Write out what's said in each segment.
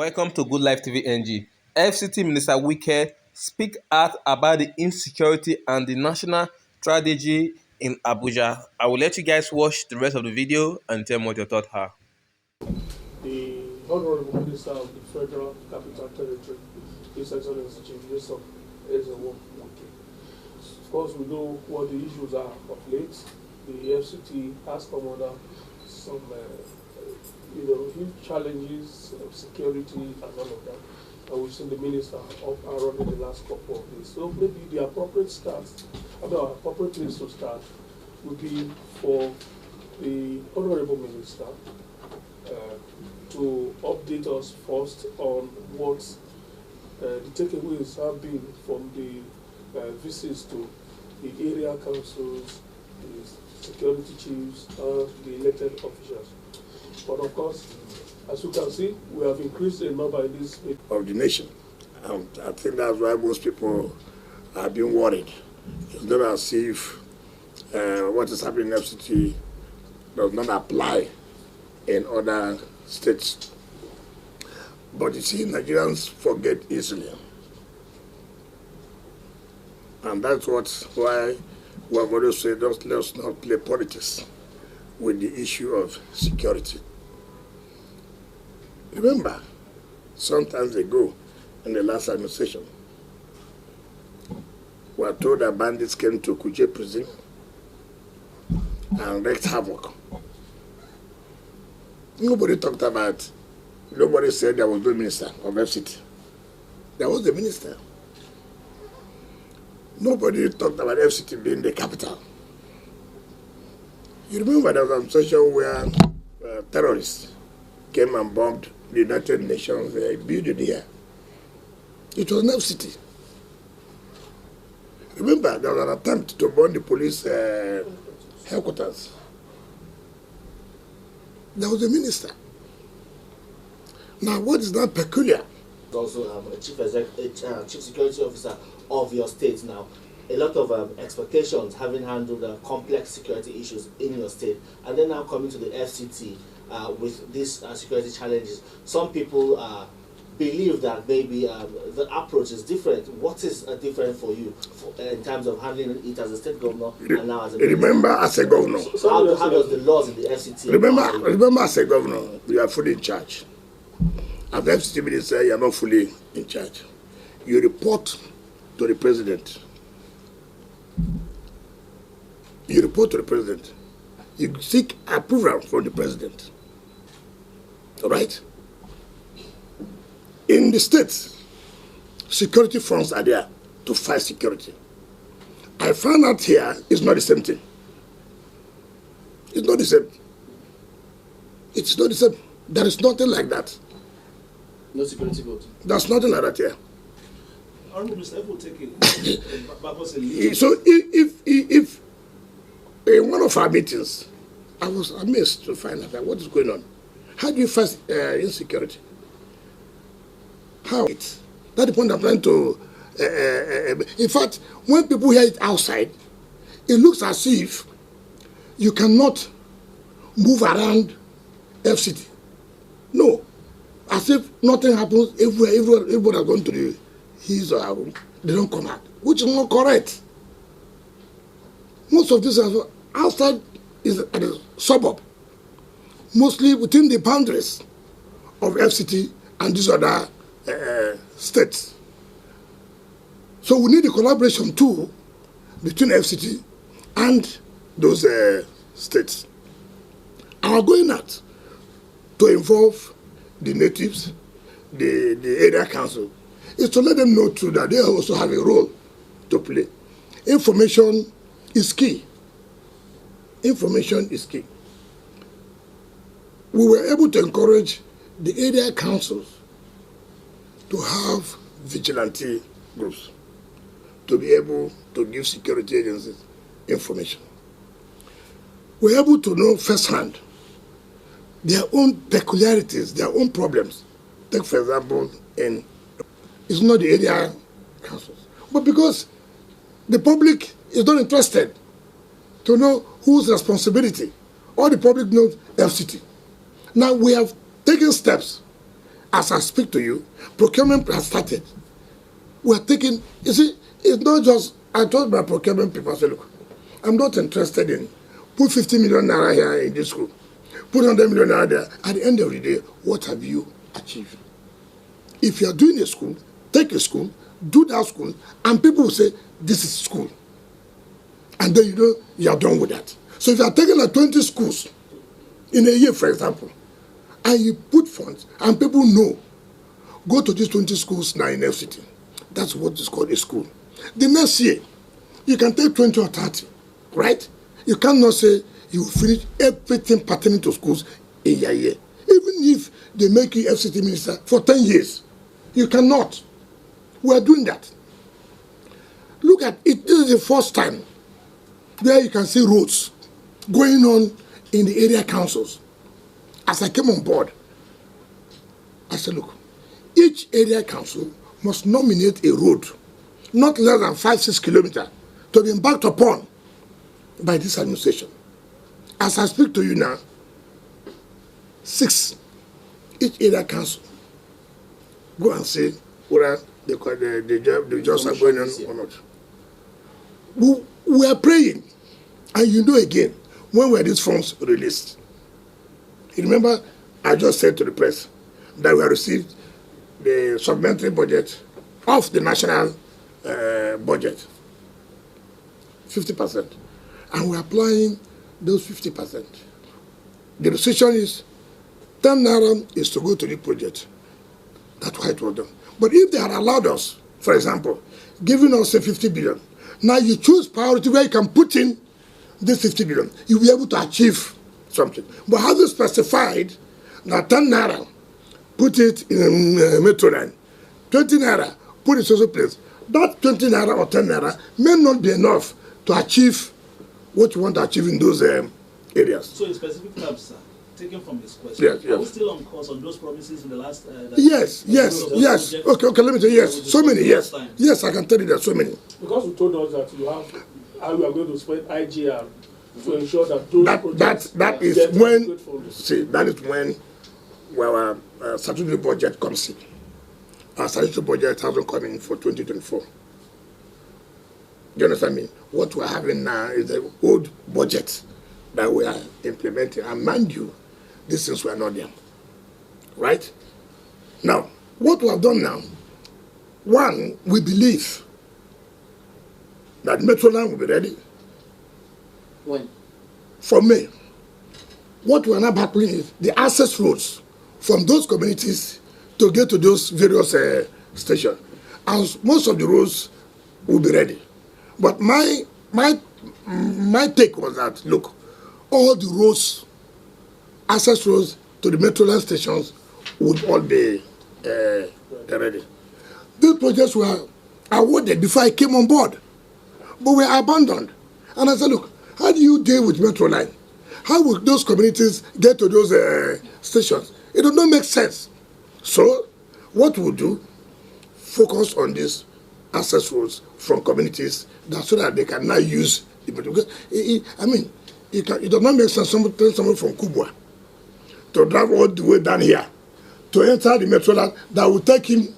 Welcome to Good Life TV NG. FCT Minister Wike speak out about the insecurity and the national strategy in Abuja. I will let you guys watch the rest of the video and tell me what your thoughts are. The Honorable Minister of the Federal Capital Territory, His Excellency Chief Justice Wike. Of course, we know what the issues are of late. The FCT has come under some, huge challenges of security and all of that. And we've seen the minister up and running the last couple of days. So maybe the appropriate place to start would be for the Honorable Minister to update us first on what the takeaways have been from the visits to the area councils, the security chiefs, and the elected officials. But of course, as you can see, we have increased the number in this of the nation. I think that's why most people are being worried. It's not as if what is happening in FCT does not apply in other states. But you see, Nigerians forget easily. And that's why we have always said, let's not play politics with the issue of security. Remember, some time ago, in the last administration, we were told that bandits came to Kuje prison and wreaked havoc. Nobody said there was no minister of FCT. There was the minister. Nobody talked about FCT being the capital. You remember there was a session where terrorists came and bombed the United Nations building here. It was an FCT. Remember, there was an attempt to bomb the police headquarters. There was a minister. Now, what is that peculiar? Also, a chief security officer of your state now. A lot of expectations, having handled complex security issues in your state, and then now coming to the FCT with these security challenges. Some people believe that maybe the approach is different. What is different for you in terms of handling it as a state governor and now as a minister? Remember, as a governor. So how does the laws in the FCT? Remember, as a governor, you are fully in charge. As the FCT minister, you are not fully in charge. You report to the president. You report to the president. You seek approval from the president. All right? In the states, security firms are there to fight security. I found out here it's not the same thing. It's not the same. It's not the same. There is nothing like that. No security vote. There's nothing like that here. Honorable Mr. will take it. So if in one of our meetings, I was amazed to find out what is going on. How do you fight insecurity? How? That's the point I'm trying to... in fact, when people hear it outside, it looks as if you cannot move around FCT. No. As if nothing happens, everybody are going to his or her room. They don't come out, which is not correct. Most of this outside is at a suburb, mostly within the boundaries of FCT and these other states. So we need a collaboration too between FCT and those states. And we're going out to involve the natives, the area council, is to let them know too that they also have a role to play. Information is key. Information is key. We were able to encourage the area councils to have vigilante groups to be able to give security agencies information. We're able to know firsthand their own peculiarities, their own problems. Take, for example, it's not the area councils, but because the public is not interested to know whose responsibility. All the public knows FCT. Now we have taken steps As I speak to you, procurement has started. We are taking, you see, it's not just, I told my procurement people, I said, look, I'm not interested in put 50 million naira here in this school, put 100 million naira there. At the end of the day, what have you achieved? If you are doing a school, take a school, do that school, and people will say, this is school. And then you know you are done with that. So if you are taking like 20 schools in a year, for example, and you put funds, and people know, go to these 20 schools now in FCT. That's what is called a school. The next year, you can take 20 or 30, right? You cannot say you will finish everything pertaining to schools in a year. Even if they make you FCT minister for 10 years, you cannot. We are doing that. Look at it. This is the first time where you can see roads going on in the area councils. As I came on board, I said, look, each area council must nominate a road not less than 5-6 kilometers to be embarked upon by this administration. As I speak to you now, 6, each area council, go and see whether the jobs are going on or not. We are praying, and you know again, when were these funds released? You remember, I just said to the press that we have received the supplementary budget of the national budget, 50%. And we're applying those 50%. The decision is 10 naira is to go to the project. That's why it was done. But if they had allowed us, for example, giving us a 50 billion, now you choose priority where you can put in this 50 billion, you'll be able to achieve something. But having specified that 10 naira, put it in a metro line, 20 naira, put it in social place, that 20 naira or 10 naira may not be enough to achieve what you want to achieve in those areas. So in specific terms, sir, taken from this question, yes. are we still on course on those promises in the last... yes. Okay, let me tell you, yes. So many, yes. Yes, I can tell you that so many. Because you told us that you have, how you are going to spend IGR to ensure that those that is when, see, that is when our statutory budget comes in. Our statutory budget hasn't come in for 2024. Do you understand me? What we're having now is the old budget that we are implementing. And mind you, these things were not there. Right? Now, what we have done now, one, we believe that Metroland will be ready. When? For May. What we are now battling is the access roads from those communities to get to those various stations. And most of the roads will be ready. But my take was that, look, all the roads, access roads to the Metroland stations would all be ready. These projects were awarded before I came on board, but were abandoned. And I said, look, how do you deal with Metroline? How will those communities get to those stations? It does not make sense. So, what we'll do, focus on these access roads from communities so that they can now use the because it does not make sense someone from Kubwa to drive all the way down here to enter the Metroland that will take him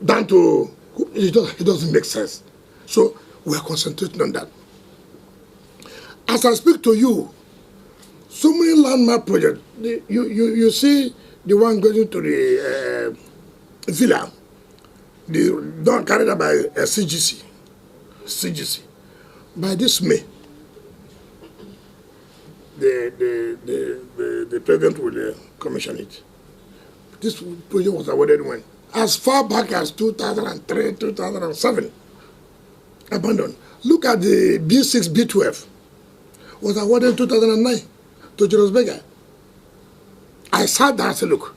down to it doesn't make sense. So we are concentrating on that. As I speak to you, so many landmark projects. You see the one going to the villa, the done carried out by CGC. By this May, the president will commission it. This project was awarded when? As far back as 2003, 2007. Abandoned. Look at the B6, B12. Was awarded in 2009 to Julius Berger. I sat down and said, look,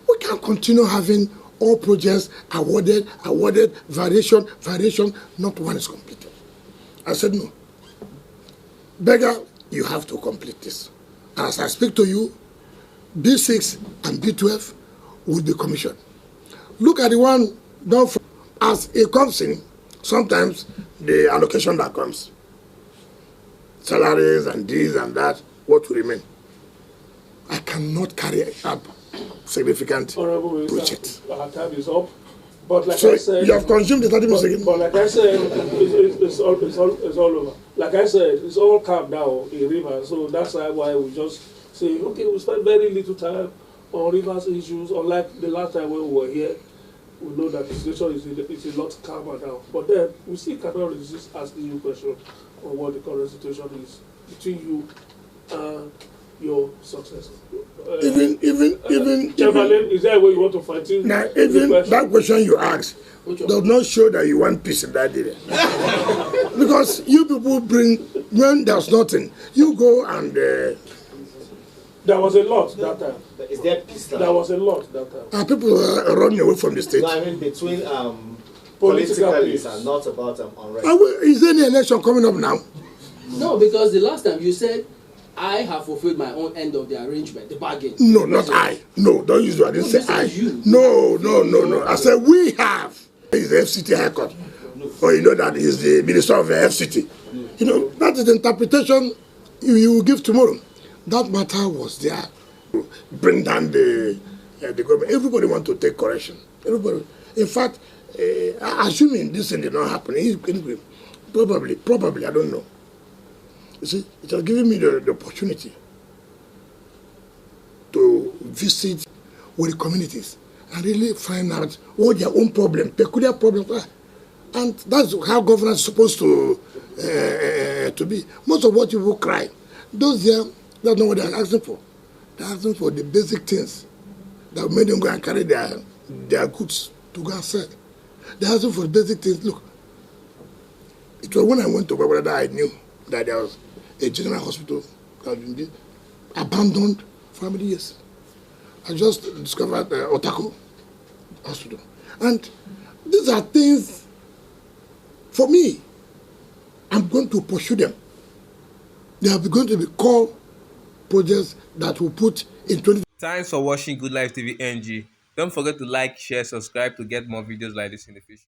we can't continue having all projects awarded, variation, not one is completed. I said, no. Berger, you have to complete this. As I speak to you, B6 and B12 will be commissioned. Look at the one done for, as it comes in, sometimes the allocation that comes, salaries and this and that, what will remain? I cannot carry up significant Honorable Minister, project. our time is up. But like So I said, you have consumed the 30 minutes again. but like I said, it's all over. Like I said, it's all calm down in Rivers, so that's why we just say, okay, we spend very little time on Rivers issues. Unlike the last time when we were here, we know that the situation is a lot calmer now. But then we still cannot resist asking you question on what the current situation is between you and your successor. Even Chamberlain, is there a way you want to fight it? now, even that question you asked does not show that you want peace in that area. Because you people bring, when there's nothing, you go and There was a lot that time. Is there peace now? There was a lot that time. people are running away from the state. No, I mean between Political politically peace. and not about unrest. Is there any election coming up now? No, because the last time you said, I have fulfilled my own end of the arrangement, the bargain. No, not I. No, don't use that. I didn't No, say you said I. you. No. I said we have. It's the FCT High Court. Or you know that is the Minister of the FCT. You know, that is the interpretation you will give tomorrow. That matter was there. Bring down the government. Everybody want to take correction. Everybody. In fact, assuming this thing did not happen, probably, I don't know. You see, it has given me the opportunity to visit with the communities and really find out what their own problem, peculiar problems are. And that's how governance is supposed to be. Most of what people cry, those there, that's not what they're asking for. They're asking for the basic things that made them go and carry their goods to go and sell. They're asking for the basic things. Look, it was when I went to Abuja that I knew that there was a general hospital that had been abandoned for how many years. I just discovered Otako Hospital. And these are things, for me, I'm going to pursue them. They are going to be core projects that will put in 20. Thanks for watching Good Life TV NG. Don't forget to like, share, subscribe to get more videos like this in the future.